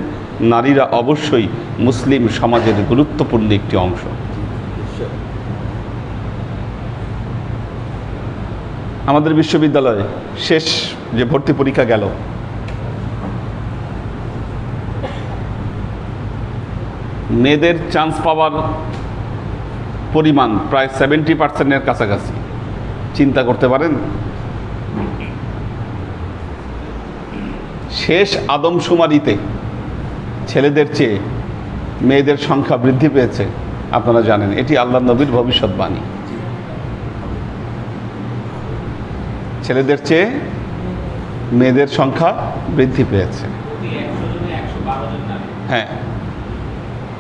নারীরা অবশ্যই মুসলিম সমাজের গুরুত্বপূর্ণ একটি অংশ। আমাদের বিশ্ববিদ্যালয়ে শেষ যে ভর্তি পরীক্ষা গেল, মেয়েদের চান্স পাওয়ার পরিমাণ প্রায় 70%-এর কাছাকাছি। চিন্তা করতে পারেন, শেষ আদমশুমারিতে ছেলেদের চেয়ে মেয়েদের সংখ্যা বৃদ্ধি পেয়েছে। আপনারা জানেন, এটি আল্লাহ নবীর ভবিষ্যৎবাণী। ছেলেদের চেয়ে মেয়েদের সংখ্যা বৃদ্ধি পেয়েছে। হ্যাঁ,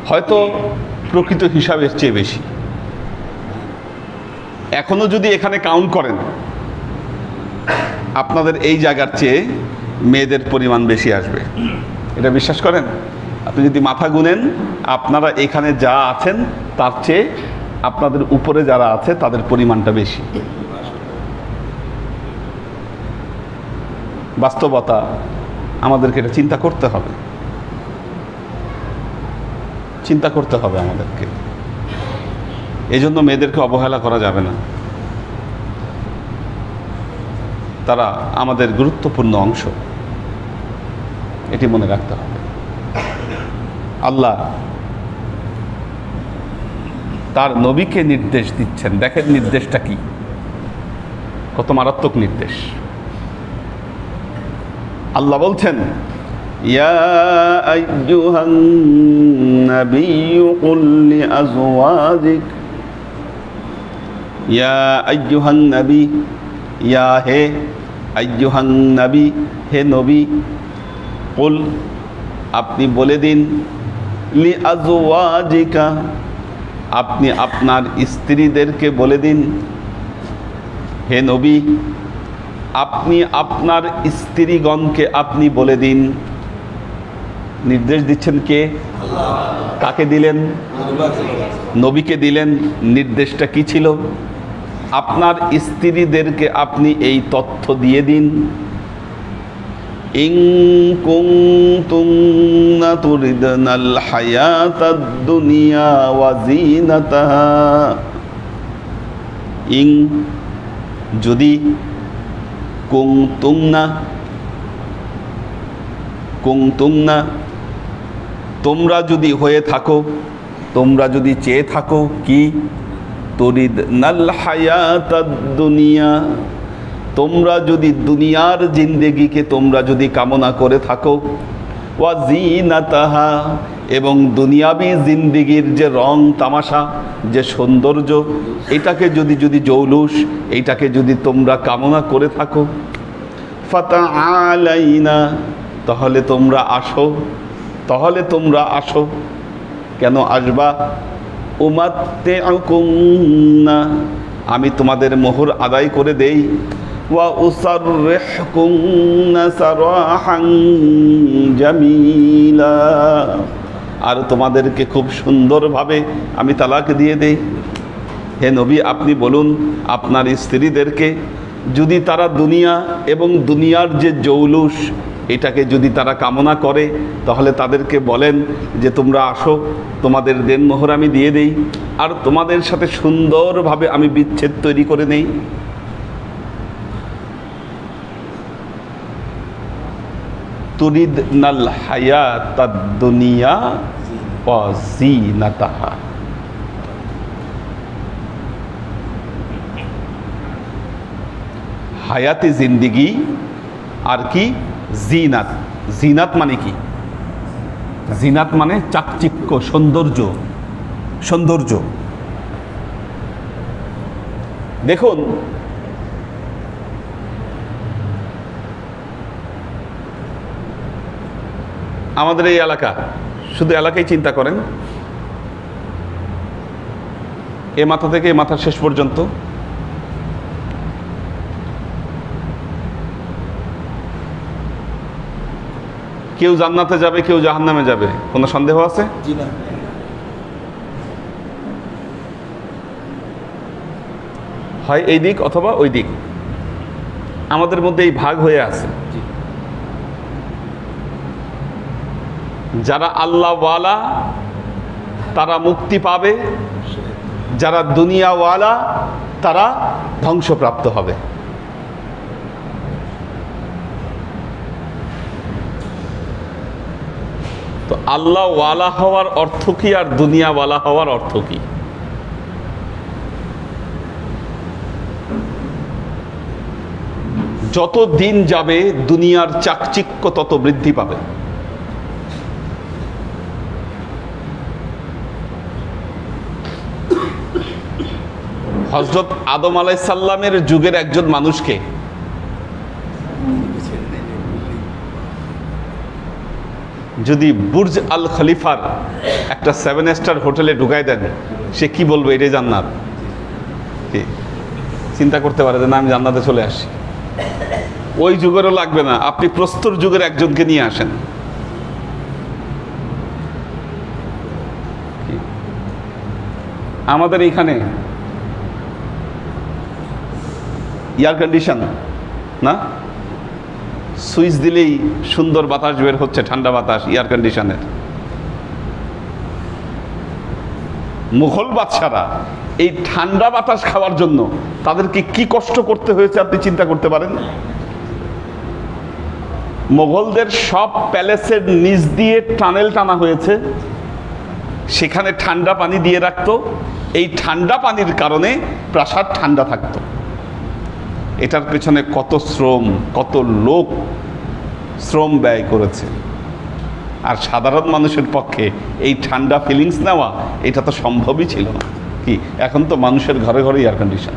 হয়তো প্রকৃত হিসাবের চেয়ে বেশি। এখনো যদি এখানে কাউন্ট করেন, আপনাদের এই জায়গার চেয়ে মেয়েদের পরিমাণ বেশি আসবে। এটা বিশ্বাস করেন? আপনি যদি মাথা গুনেন, আপনারা এখানে যা আছেন তার চেয়ে আপনাদের উপরে যারা আছে তাদের পরিমাণটা বেশি। বাস্তবতা, আমাদেরকে এটা চিন্তা করতে হবে, চিন্তা করতে হবে আমাদেরকে। এই জন্য মেয়েদেরকে অবহেলা করা যাবে না। তারা আমাদের গুরুত্বপূর্ণ অংশ, এটি মনে রাখতে হবে। আল্লাহ তার নবীকে নির্দেশ দিচ্ছেন। দেখেন নির্দেশটা কি, কত মারাত্মক নির্দেশ। আল্লাহ বলছেন, ইয়া আইয়ুহান নাবিয়্যু কুল লিআজওয়াজিক, ইয়া আইয়ুহান নবী, ইয়া হে আইয়ুহান নবী, হে নবী, কুল আপনি বলে দিন, লিআজওয়াজিকা আপনি আপনার স্ত্রীদেরকে বলে দিন। হে নবী, আপনি আপনার স্ত্রীগণকে আপনি বলে দিন। নির্দেশ দিচ্ছেন কে? কাকে দিলেন? নবীকে দিলেন। নির্দেশটা কি ছিল? আপনার স্ত্রীদেরকে আপনি এই তথ্য দিয়ে দিন, ইন কুনতুন্না তুরিদনাল হায়াতাদ দুনিয়া ওয়া যিনাতাহা। ইন যদি, কুনতুন্না তোমরা যদি হয়ে থাকো, তোমরা যদি চেয়ে থাকো কি? তুরিদনাল হায়াতাদ দুনিয়া, তোমরা যদি দুনিয়ার জিন্দেগিকে তোমরা যদি কামনা করে থাকো, ওয়া যিনাতাহা এবং দুনিয়াবি জিন্দেগির যে রং তামাশা, যে সৌন্দর্য, এটাকে যদি জৌলুস, এইটাকে যদি তোমরা কামনা করে থাকো, ফাতাআলাইনা তাহলে তোমরা আসো, তাহলে তোমরা আসো। কেন আসবা? উমাত্তিউকুন্না, আমি তোমাদের মোহর আদায় করে দেই, ওয়া উসাররিহুকুন্না সারাহান জামিলা, আর তোমাদেরকে খুব সুন্দরভাবে আমি তালাক দিয়ে দেই। হে নবী, আপনি বলুন আপনার স্ত্রীদেরকে, যদি তারা দুনিয়া এবং দুনিয়ার যে জৌলুস এটাকে যদি তারা কামনা করে, তাহলে তাদেরকে বলেন যে তোমরা আসো, তোমাদের দেনমোহর আমি দিয়ে দেই, আর তোমাদের সাথে সুন্দরভাবে আমি বিচ্ছেদ তৈরি করে নেই। তুরিদনাল হায়াতাদ দুনিয়া ওয়া জিনাতাহা, হায়াতে জিন্দিগি আর কি জিনাত। জিনাত মানে কি? জিনাত মানে চাকচিক্য, সৌন্দর্য। সৌন্দর্য দেখুন, আমাদের এই এলাকা, শুধু এলাকায় চিন্তা করেন, এ মাথা থেকে এ মাথার শেষ পর্যন্ত কেউ জান্নাতে যাবে, কেউ জাহান্নামে যাবে, কোনো সন্দেহ আছে? জি না। হয় এই দিক অথবা ওই দিক, আমাদের মধ্যে এই ভাগ হয়ে আছে। যারা আল্লাহওয়ালা তারা মুক্তি পাবে, যারা দুনিয়াওয়ালা তারা ধ্বংসপ্রাপ্ত হবে। তো আল্লাহওয়ালা হওয়ার অর্থ কি আর দুনিয়াওয়ালা হওয়ার অর্থ কি? যত দিন যাবে দুনিয়ার চাকচিক্য তত বৃদ্ধি পাবে। হযরত আদম আলাইহিস সালামের যুগের একজন মানুষকে যদি বুর্জ আল খলিফার একটা 7 স্টার হোটেলে ঢুকাই দেন, সে কি বলবে? এটাই জান্নাত। চিন্তা করতে পারে যে না, আমি জান্নাতে চলে আসি। ওই যুগেরও লাগবে না, আপনি প্রস্তর যুগের একজনকে নিয়ে আসেন, আমাদের এইখানে এয়ার কন্ডিশন না, সুইচ দিলেই সুন্দর বাতাস বের হচ্ছে, ঠান্ডা বাতাস এয়ার কন্ডিশনের। মুঘল বাদশারা এই ঠান্ডা বাতাস খাওয়ার জন্য তাদেরকে কি কষ্ট করতে হয়েছে আপনি চিন্তা করতে পারেন? মোগলদের সব প্যালেসের নিচ দিয়ে টানেল টানা হয়েছে, সেখানে ঠান্ডা পানি দিয়ে রাখতো। এই ঠান্ডা পানির কারণে প্রাসাদ ঠান্ডা থাকতো। এটার পেছনে কত শ্রম, কত লোক শ্রম ব্যয় করেছে। আর সাধারণ মানুষের পক্ষে এই ঠান্ডা ফিলিংস নেওয়া এটা তো সম্ভবই ছিল না। কি এখন তো মানুষের ঘরে ঘরে এয়ার কন্ডিশন।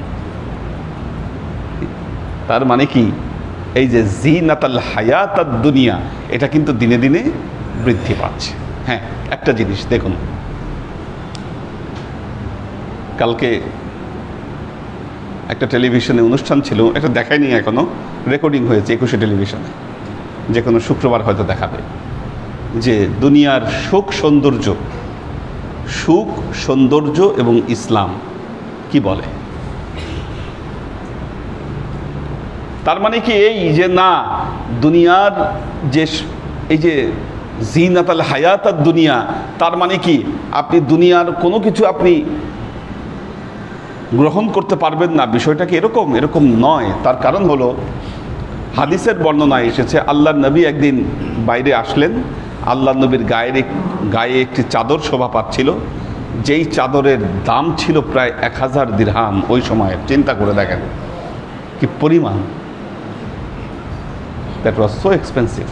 তার মানে কি, এই যে জিনাতাল হায়াতাদ দুনিয়া, এটা কিন্তু দিনে দিনে বৃদ্ধি পাচ্ছে। হ্যাঁ, একটা জিনিস দেখুন, কালকে একটা টেলিভিশনে অনুষ্ঠান ছিল, এটা দেখায়নি এখনো, রেকর্ডিং হয়েছে 21শে টেলিভিশনে, যে কোনো শুক্রবার হয়তো দেখাবে, যে দুনিয়ার সুখ সৌন্দর্য এবং ইসলাম কি বলে। তার মানে কি এই যে না, দুনিয়ার যে এই যে জিনাতাল হায়াতাদ দুনিয়া, তার মানে কি আপনি দুনিয়ার কোনো কিছু আপনি গ্রহণ করতে পারবেন না, বিষয়টা কি এরকম? এরকম নয়। তার কারণ হলো হাদিসের বর্ণনায় এসেছে, আল্লাহর নবী একদিন বাইরে আসলেন, আল্লাহর নবীর গায়ে একটি চাদর শোভা পাচ্ছিল, যেই চাদরের দাম ছিল প্রায় 1000 দিরহাম ওই সময়ে। চিন্তা করে দেখেন কি পরিমাণ, দ্যাট ওয়াজ সো এক্সপেন্সিভ।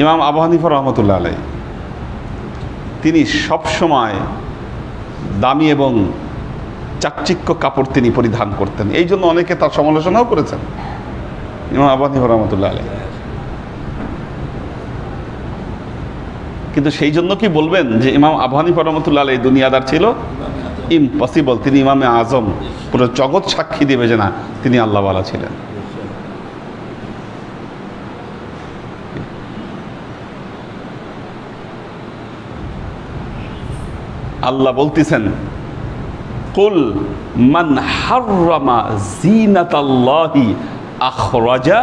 ইমাম আবু হানিফা রহমতুল্লাহ আলাইহি তিনি সবসময় দামি এবং চাকচিক্য কাপড় তিনি পরিধান করতেন, এই জন্য অনেকে তার সমালোচনাও করেছেন। ইমাম আবু হানিফা রহমতুল্লাহ আলাইহি কিন্তু সেই জন্য কি বলবেন যে ইমাম আবু হানিফা রহমতুল্লাহ আলাইহি দুনিয়াদার ছিল? ইম্পসিবল। তিনি ইমামে আজম, পুরো জগৎ সাক্ষী দেবে যে না তিনি আল্লাহওয়ালা ছিলেন। আল্লাহ বলতেছেন কুল মান হাররামা জিনাতাল্লাহি আখরাজা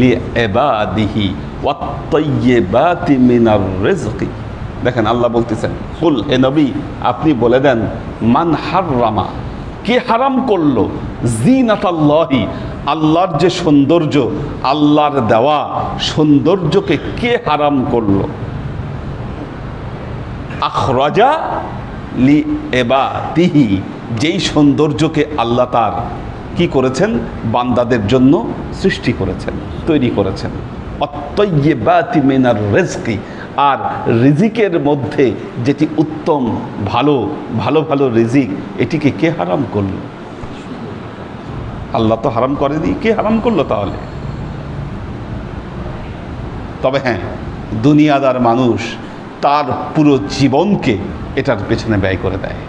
লিইবাদিহি ওয়াত তাইয়্যিবাতি মিনার রিজকি। দেখেন আল্লাহ বলতেছেন কুল, হে নবী আপনি বলে দেন, মান হাররামা, কে হারাম করলো, জিনাতাল্লাহি, আল্লাহর যে সৌন্দর্য, আল্লাহর দেওয়া সৌন্দর্যকে কে হারাম করলো, আখরাজা লিইবাদিহি, যেই সৌন্দর্যকে আল্লাহ তার কি করেছেন, বান্দাদের জন্য সৃষ্টি করেছেন, তৈরি করেছেন। অত্তয়্যিবাতি মিনার রিজকি, আর রিজিকের মধ্যে যেটি উত্তম ভালো ভালো ভালো রিজিক, এটিকে কে হারাম করলো? আল্লাহ তো হারাম করেনি, কে হারাম করলো তাহলে? তবে হ্যাঁ, দুনিয়াদার মানুষ তার পুরো জীবনকে এটার পেছনে ব্যয় করে দেয়।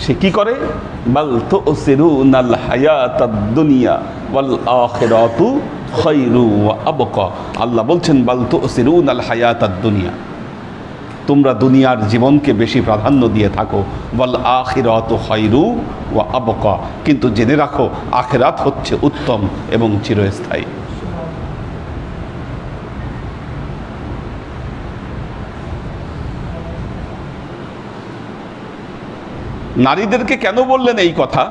সে কি করে? বাল তুসিরুনাল হায়াতাদ দুনিয়া ওয়াল আখিরাতু খায়রু ওয়া আবকা। আল্লাহ বলছেন বাল তুসিরুনাল হায়াতাদ দুনিয়া, তোমরা দুনিয়ার জীবনকে বেশি প্রাধান্য দিয়ে থাকো, ওয়াল আখিরাতু খায়রু ওয়া আবকা, কিন্তু জেনে রাখো আখিরাত হচ্ছে উত্তম এবং চিরস্থায়ী। নারীদেরকে কেন বললেন এই কথা?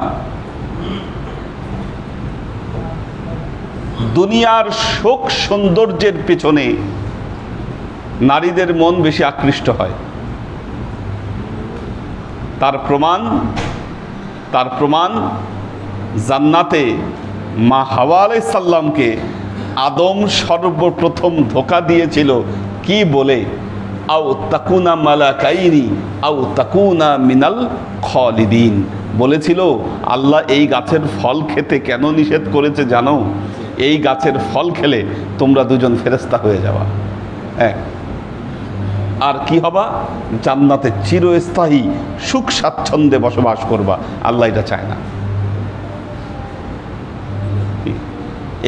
দুনিয়ার শোক সৌন্দর্যের পেছনে নারীদের মন বেশি আকৃষ্ট হয়। তার প্রমাণ জান্নাতে মা হাওয়া আলাইহিস সালামকে আদম সর্বপ্রথম ধোঁকা দিয়েছিল কি বলে? আও তাকুনা মালাকাইনি আও তাকুনা মিনাল খালিদিন। বলেছিল আল্লাহ এই গাছের ফল খেতে কেন নিষেধ করেছে জানো? এই গাছের ফল খেলে তোমরা দুজন ফেরেশতা হয়ে যাওয়া, হ্যাঁ, আর কি হবা? জান্নাতে চিরস্থায়ী সুখ স্বাচ্ছন্দ্যে বসবাস করবা। আল্লাহ এটা চায় না।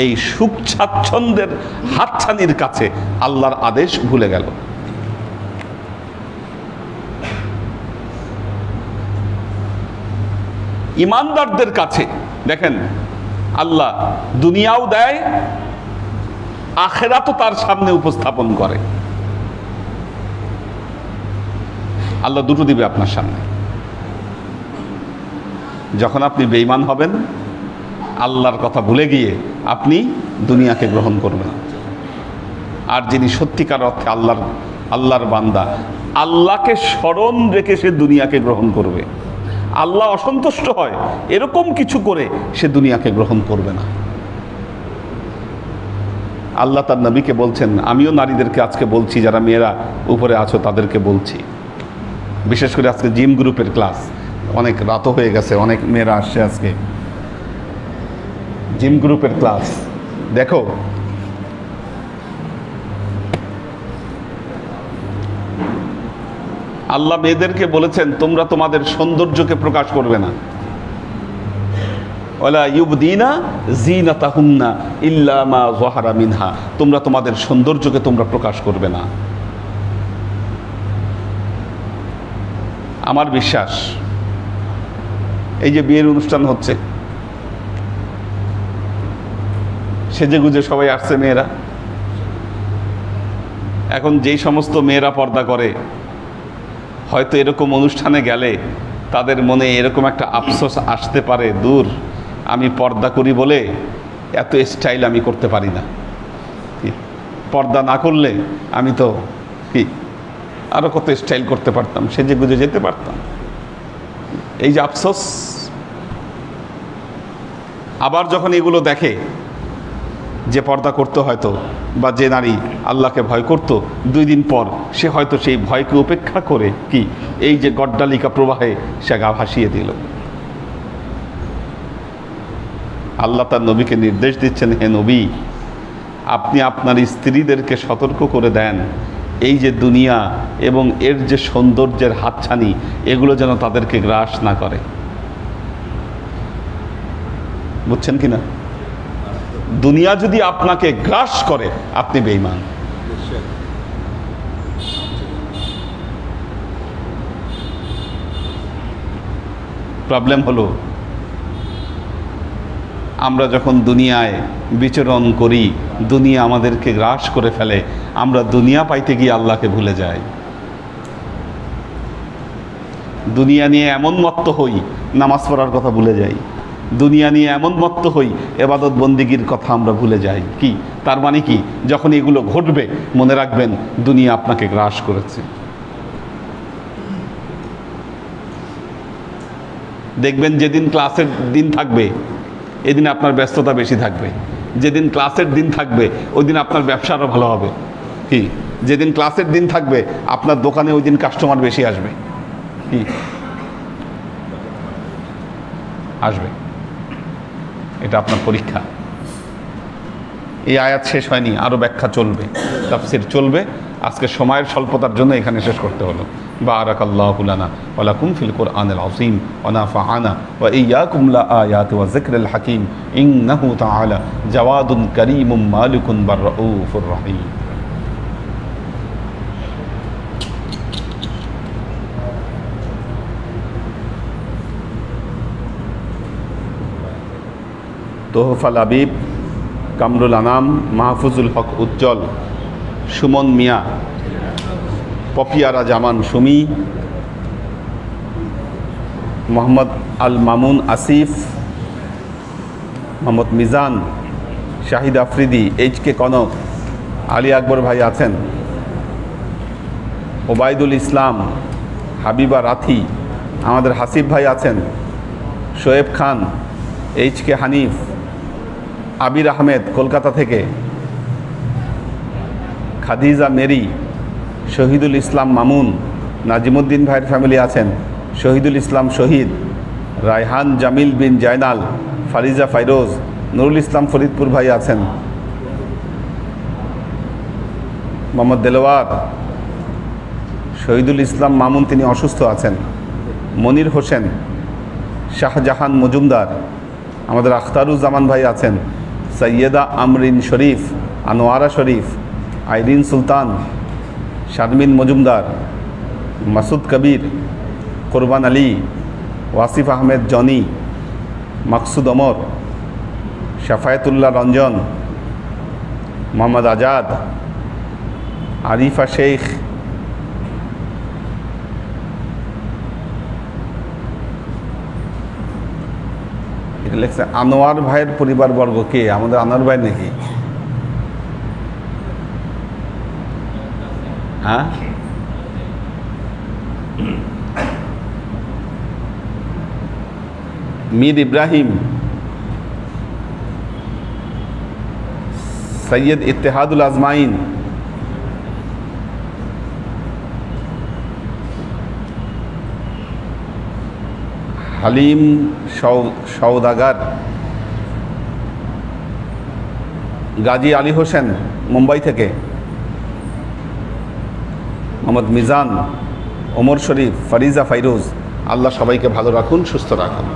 এই সুখ স্বাচ্ছন্দ্যের হাতছানির কাছে আল্লাহর আদেশ ভুলে গেল। ইমানদারদের কাছে দেখেন আল্লাহ দুনিয়াও দেয়, আখিরাতও তার সামনে উপস্থাপন করে। আল্লাহ দুটো দিবে আপনার সামনে। যখন আপনি বেঈমান হবেন, আল্লাহর কথা ভুলে গিয়ে আপনি দুনিয়াকে গ্রহণ করবেন, আর যিনি সত্যিকার অর্থে আল্লাহর বান্দা, আল্লাহকে স্মরণ রেখে সে দুনিয়াকে গ্রহণ করবে। আল্লাহ অসন্তুষ্ট হয় এরকম কিছু করে সে দুনিয়াকে গ্রহণ করবে না। আল্লাহ তার নবীকে বলছেন, আমিও নারীদেরকে আজকে বলছি, যারা মেয়েরা উপরে আছো তাদেরকে বলছি, বিশেষ করে আজকে জিম গ্রুপের ক্লাস, অনেক রাতও হয়ে গেছে, অনেক মেয়েরা আসছে আজকে জিম গ্রুপের ক্লাস। দেখো আল্লাহ মেয়েদেরকে বলেছেন তোমরা তোমাদের সৌন্দর্যকে প্রকাশ করবে না। ওয়ালা ইউবদিনা জিনাতাহুন্না ইল্লা মা যাহারা মিনহা, তোমরা তোমাদের সৌন্দর্যকে তোমরা প্রকাশ করবে না। আমার বিশ্বাস এই যে বিয়ের অনুষ্ঠান হচ্ছে, সেজেগুজে সবাই আসছে মেয়েরা, এখন যেই সমস্ত মেয়েরা পর্দা করে, হয়তো এরকম অনুষ্ঠানে গেলে তাদের মনে এরকম একটা আফসোস আসতে পারে, দূর আমি পর্দা করি বলে এত স্টাইল আমি করতে পারি না, পর্দা না করলে আমি তো কি আরও কত স্টাইল করতে পারতাম, সেজে গুজে যেতে পারতাম। এই যে আফসোস। আবার যখন এগুলো দেখে যে পর্দা করতে হয়তো, বা যে নারী আল্লাহকে ভয় করত, 2 দিন পর সে হয়তো সেই ভয়কে উপেক্ষা করে কি এই যে গড্ডালিকা প্রবাহে সে গা ভাসিয়ে দিল। আল্লাহ তার নবীকে নির্দেশ দিচ্ছেন, হে নবী আপনি আপনার স্ত্রীদেরকে সতর্ক করে দেন এই যে দুনিয়া এবং এর যে সৌন্দর্যের হাতছানি, এগুলো যেন তাদেরকে গ্রাস না করে। বুঝছেন কি না? দুনিয়া যদি আপনাকে গ্রাস করে, আপনি বেঈমান। প্রবলেম হলো, আমরা যখন দুনিয়ায় বিচরণ করি, দুনিয়া আমাদেরকে গ্রাস করে ফেলে, আমরা দুনিয়া পাইতে গিয়ে আল্লাহকে ভুলে যাই। দুনিয়া নিয়ে এমন মত্ত হই, নামাজ পড়ার কথা ভুলে যাই। দুনিয়া নিয়ে এমন মত্ত হই, এবাদত বন্দিগির কথা আমরা ভুলে যাই। কি তার মানে কি? যখন এগুলো ঘটবে, মনে রাখবেন দুনিয়া আপনাকে গ্রাস করেছে। দেখবেন যেদিন ক্লাসের দিন থাকবে, এদিন আপনার ব্যস্ততা বেশি থাকবে। যেদিন ক্লাসের দিন থাকবে, ওই দিন আপনার ব্যবসা আরও ভালো হবে। কি যেদিন ক্লাসের দিন থাকবে, আপনার দোকানে ওই দিন কাস্টমার বেশি আসবে। কি আসবে, এটা আপনার পরীক্ষা। এই আয়াত শেষ হয়নি, আরও ব্যাখ্যা চলবে, তাফসীর চলবে। আজকে সময়ের স্বল্পতার জন্য এখানে শেষ করতে হলো। বারাকাল্লাহু লানা ওয়া লাকুম ফিল কুরআনিল আযীম ওয়া নাফা'ানা ওয়া ইয়্যাকুম লা আয়াতি ওয়া যিকরিল হাকীম ইন্নাহু তাআলা জাওয়াদুন কারীমুম মালিকুন বাররাউফুর রহিম। তোহফাল আবিব, কামরুল আনাম, মাহফুজুল হক উজ্জ্বল, সুমন মিয়া, পপিয়ারা জামান সুমি, মোহাম্মদ আল মামুন আসিফ, মোহাম্মদ মিজান, শাহিদ আফ্রিদি, এইচ.কে কনক, আলী আকবর ভাই আছেন, ওবায়দুল ইসলাম, হাবিবা রাথি, আমাদের হাসিফ ভাই আছেন, শোয়েব খান, এইচ.কে হানিফ, আবির আহমেদ কলকাতা থেকে, খাদিজা মেরি, শহীদুল ইসলাম মামুন, নাজিমুদ্দিন ভাইয়ের ফ্যামিলি আছেন, শহীদুল ইসলাম শহীদ, রায়হান জামিল বিন জায়নাল, ফারিজা ফাইরোজ, নুরুল ইসলাম ফরিদপুর ভাই আছেন, মোহাম্মদ দেলোয়ার, শহীদুল ইসলাম মামুন তিনি অসুস্থ আছেন, মনির হোসেন, শাহজাহান মজুমদার, আমাদের আখতারুজ্জামান ভাই আছেন, সৈয়দা আমরিন শরীফ, আনোয়ারা শরীফ, আইরিন সুলতান, শারমিন মজুমদার, মাসুদ কবির, কোরবান আলী, ওয়াসিফ আহমেদ জনি, মাকসুদ ওমর, শাফায়েতুল্লাহ রঞ্জন, মোহাম্মদ আজাদ, আরিফা শেখ, এটা লেখছে আনোয়ার ভাইয়ের পরিবারবর্গ। কে আমাদের আনোয়ার ভাই নাকি? হ্যাঁ, মীর ইব্রাহিম, সৈয়দ ইত্তেহাদুল আজমাইন, হালিম সওদাগার, গাজী আলী হোসেন মুম্বাই থেকে, মোহাম্মদ মিজান, ওমর শরীফ, ফারিজা ফাইরোজ। আল্লাহ সবাইকে ভালো রাখুন, সুস্থ রাখুন।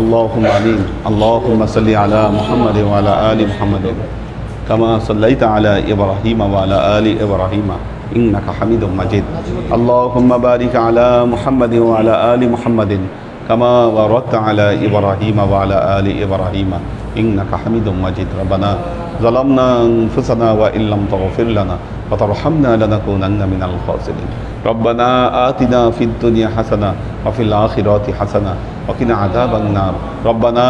আল্লাহুম্মা আমিন। আল্লাহুম্মা সাল্লি আলা মুহাম্মাদ ওয়া আলা আলি মুহাম্মাদ কামা সাল্লাইতা আলা ইব্রাহিম ওয়া আলা আলি ইব্রাহিম ইন্নাকা হামিদুম মাজিদ। আল্লাহুম্মা বারিক আলা মুহাম্মাদ ওয়া আলা আলি মুহাম্মাদ কামা বারাকতা আলা ইব্রাহিম ওয়া আলা আলি ইব্রাহিম ইন্নাকা হামিদুম মাজিদ। রব্বানা ظلمنا أنفسنا وإن لم تغفر لنا وترحمنا لنكونن من الخاسرين. ربنا آتنا في الدنيا حسنة وفي الآخرة حسنة وقنا عذاب النار. ربنا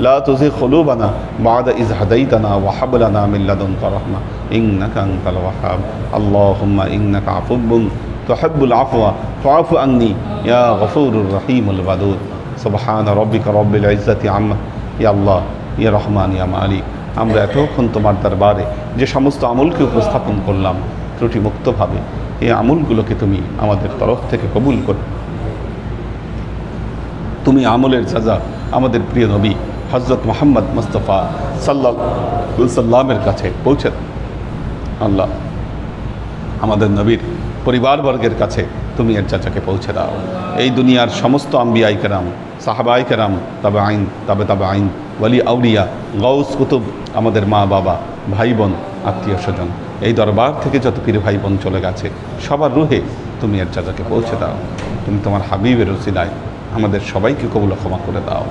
لا تزغ قلوبنا بعد إذ هديتنا وهب لنا من لدنك رحمة إنك أنت الوهاب. اللهم إنك عفو تحب العفو فاعف عني يا غفور الرحيم الودود. سبحان ربك رب العزة عما يا الله يا رحمن يا مالك. আমরা এতক্ষণ তোমার দরবারে যে সমস্ত আমলকে উপস্থাপন করলাম ত্রুটিমুক্তভাবে, এই আমলগুলোকে তুমি আমাদের তরফ থেকে কবুল করো। তুমি আমলের সাজা আমাদের প্রিয় নবী হজরত মোহাম্মদ মুস্তফা সাল্লাল্লাহু সাল্লামের কাছে পৌঁছে দাও। আল্লাহ আমাদের নবীর পরিবারবর্গের কাছে তুমি এর চাচাকে পৌঁছে দাও। এই দুনিয়ার সমস্ত আম্বিয়াই কেরাম, সাহাবাই কেরাম, তবে আইন তবে আইন, ওয়ালি আউলিয়া, গৌস কুতুব, আমাদের মা বাবা, ভাই বোন, আত্মীয় স্বজন, এই দরবার থেকে যত পীর ভাই বোন চলে গেছে সবার রুহে তুমি এর চাচাকে পৌঁছে দাও। তুমি তোমার হাবিবের উসিলায় আমাদের সবাইকে কবুল ক্ষমা করে দাও।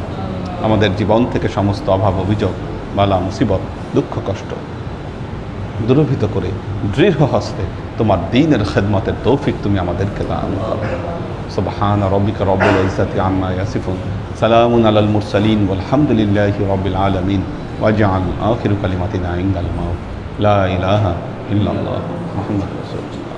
আমাদের জীবন থেকে সমস্ত অভাব, অভিযোগ, বালা, মুসিবত, দুঃখ, কষ্ট দূরভূত করে দৃঢ় হস্তে তোমার দ্বীনের খেদমতের তৌফিক তুমি আমাদেরকে দান করো। সুবহান রাব্বিকা রব্বিল ইজ্জাতি আম্মা ইয়াসিফুন, সালামুন আলাল মুরসালিন, ওয়ালহামদুলিল্লাহি রাব্বিল আলামিন। ওয়াজআল আখিরু কালিমাতিনা ইনদাল মাউত লা ইলাহা ইল্লাল্লাহ মুহাম্মাদুর রাসূলুল্লাহ।